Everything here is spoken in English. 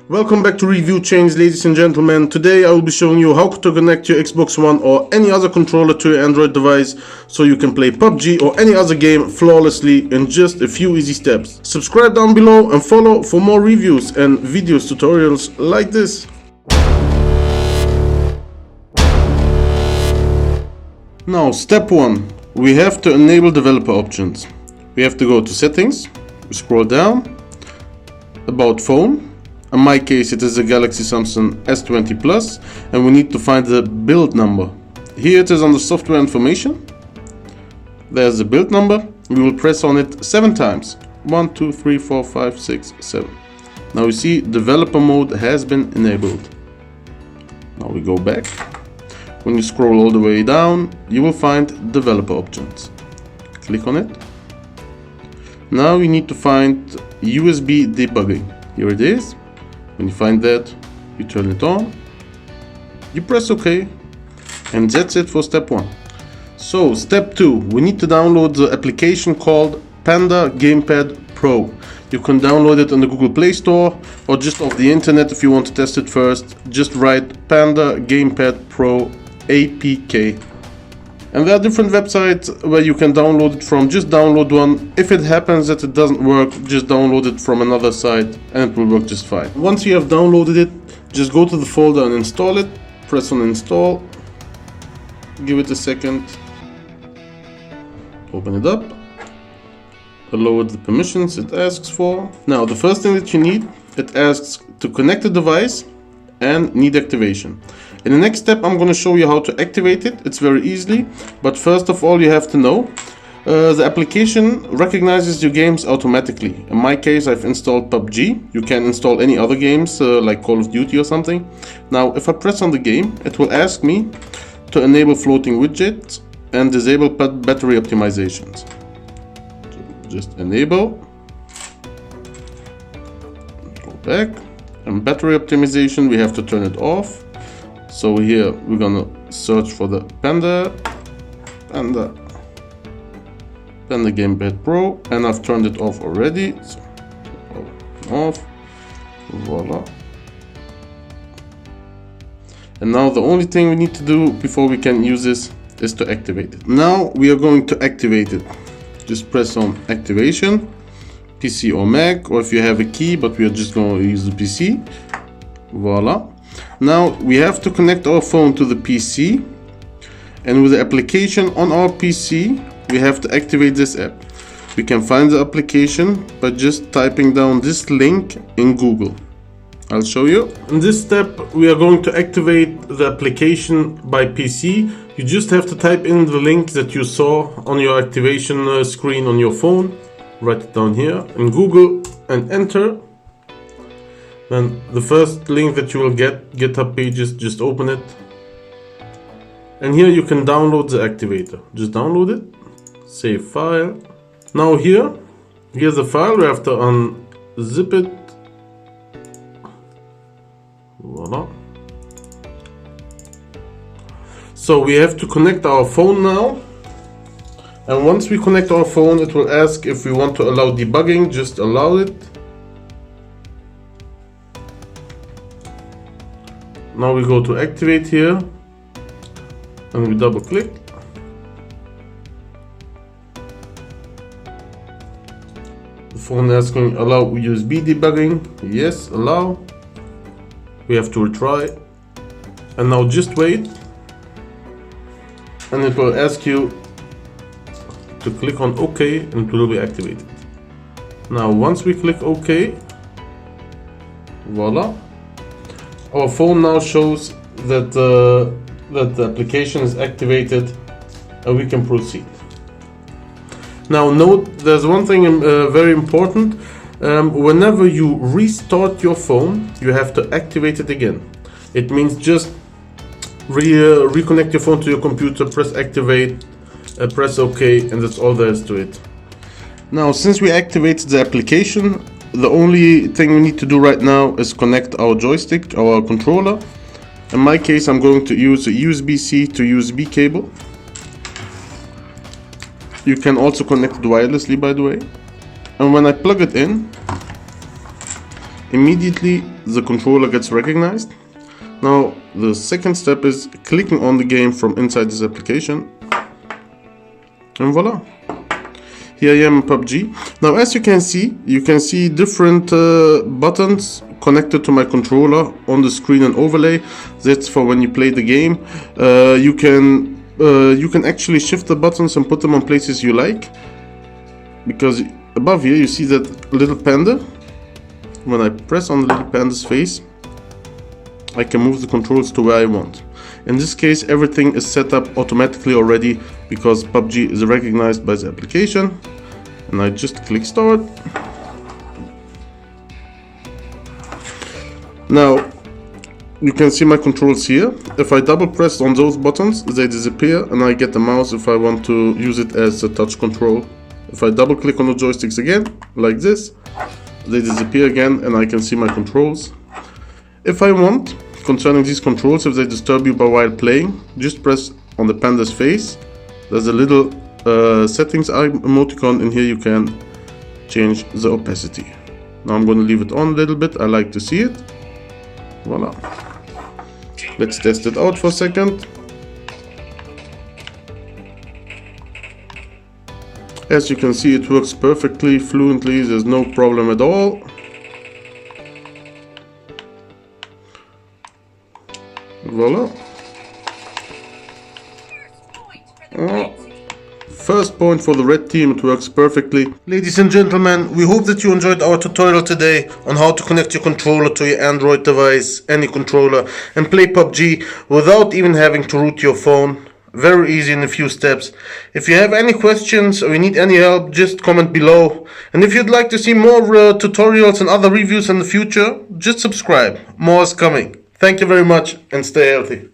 Welcome back to Review Chainz, ladies and gentlemen. Today I will be showing you how to connect your Xbox One or any other controller to your Android device so you can play PUBG or any other game flawlessly in just a few easy steps. Subscribe down below and follow for more reviews and videos tutorials like this. Now, step 1. We have to enable developer options. We have to go to settings, we scroll down, about phone. In my case it is a Galaxy S20 Plus, and we need to find the build number. Here it is on the software information. There's the build number. We will press on it 7 times. 1, 2, 3, 4, 5, 6, 7. Now you see developer mode has been enabled. Now we go back. When you scroll all the way down, you will find developer options. Click on it. Now you need to find USB debugging. Here it is. When you find that, you turn it on, you press OK, and that's it for step 1. So step 2, we need to download the application called Panda Gamepad Pro. You can download it on the Google Play Store or just off the internet if you want to test it first. Just write Panda Gamepad Pro APK. And there are different websites where you can download it from. Just download one. If it happens that it doesn't work, just download it from another site and it will work just fine. Once you have downloaded it, just go to the folder and install it. Press on install. Give it a second. Open it up. Allow it the permissions it asks for. Now the first thing that you need, it asks to connect the device and need activation. In the next step I'm going to show you how to activate it. It's very easily, but first of all you have to know the application recognizes your games automatically. In my case I've installed PUBG. You can install any other games like Call of Duty or something. Now if I press on the game, it will ask me to enable floating widgets and disable battery optimizations. So just enable, go back, and battery optimization we have to turn it off. So here we're gonna search for the Panda Gamepad Pro, and I've turned it off already. So off, voila. And now the only thing we need to do before we can use this is to activate it. Now we are going to activate it. Just press on activation, PC or Mac, or if you have a key, but we are just going to use the PC. Voila. Now we have to connect our phone to the PC, and with the application on our PC we have to activate this app. We can find the application by just typing down this link in Google. I'll show you. In this step we are going to activate the application by PC. You just have to type in the link that you saw on your activation screen on your phone. Write it down here in Google and enter. Then the first link that you will get, GitHub pages, just open it. And here you can download the activator. Just download it, save file. Now here's the file. We have to unzip it. Voila. So we have to connect our phone now. And once we connect our phone, it will ask if we want to allow debugging. Just allow it. Now we go to activate here and we double click. The phone is asking allow USB debugging. Yes, allow. We have to retry. And now just wait. And it will ask you to click on OK and it will be activated. Now once we click OK, voila. Our phone now shows that the application is activated and we can proceed. Now note, there's one thing very important. Whenever you restart your phone, you have to activate it again. It means just reconnect your phone to your computer, press activate, press OK, and that's all there is to it. Now since we activated the application, the only thing we need to do right now is connect our joystick, our controller. In my case, I'm going to use a USB-C to USB cable. You can also connect it wirelessly, by the way. And when I plug it in, immediately the controller gets recognized. Now the second step is clicking on the game from inside this application, and voila, here I am in PUBG. Now as you can see different buttons connected to my controller on the screen and overlay. That's for when you play the game. You can actually shift the buttons and put them on places you like, because above here you see that little panda. When I press on the little panda's face, I can move the controls to where I want. In this case, everything is set up automatically already because PUBG is recognized by the application. And I just click start. Now you can see my controls here. If I double press on those buttons, they disappear, and I get the mouse if I want to use it as a touch control. If I double click on the joysticks again, like this, they disappear again, and I can see my controls. If I want, concerning these controls, if they disturb you while playing, just press on the panda's face. There's a little settings emoticon, and here you can change the opacity. Now I'm going to leave it on a little bit. I like to see it. Voila. Let's test it out for a second. As you can see, it works perfectly, fluently, there's no problem at all. Voila. First point for the red team, it works perfectly. Ladies and gentlemen, we hope that you enjoyed our tutorial today on how to connect your controller to your Android device, any controller, and play PUBG without even having to root your phone. Very easy in a few steps. If you have any questions or you need any help, just comment below. And if you'd like to see more tutorials and other reviews in the future, just subscribe. More is coming. Thank you very much and stay healthy.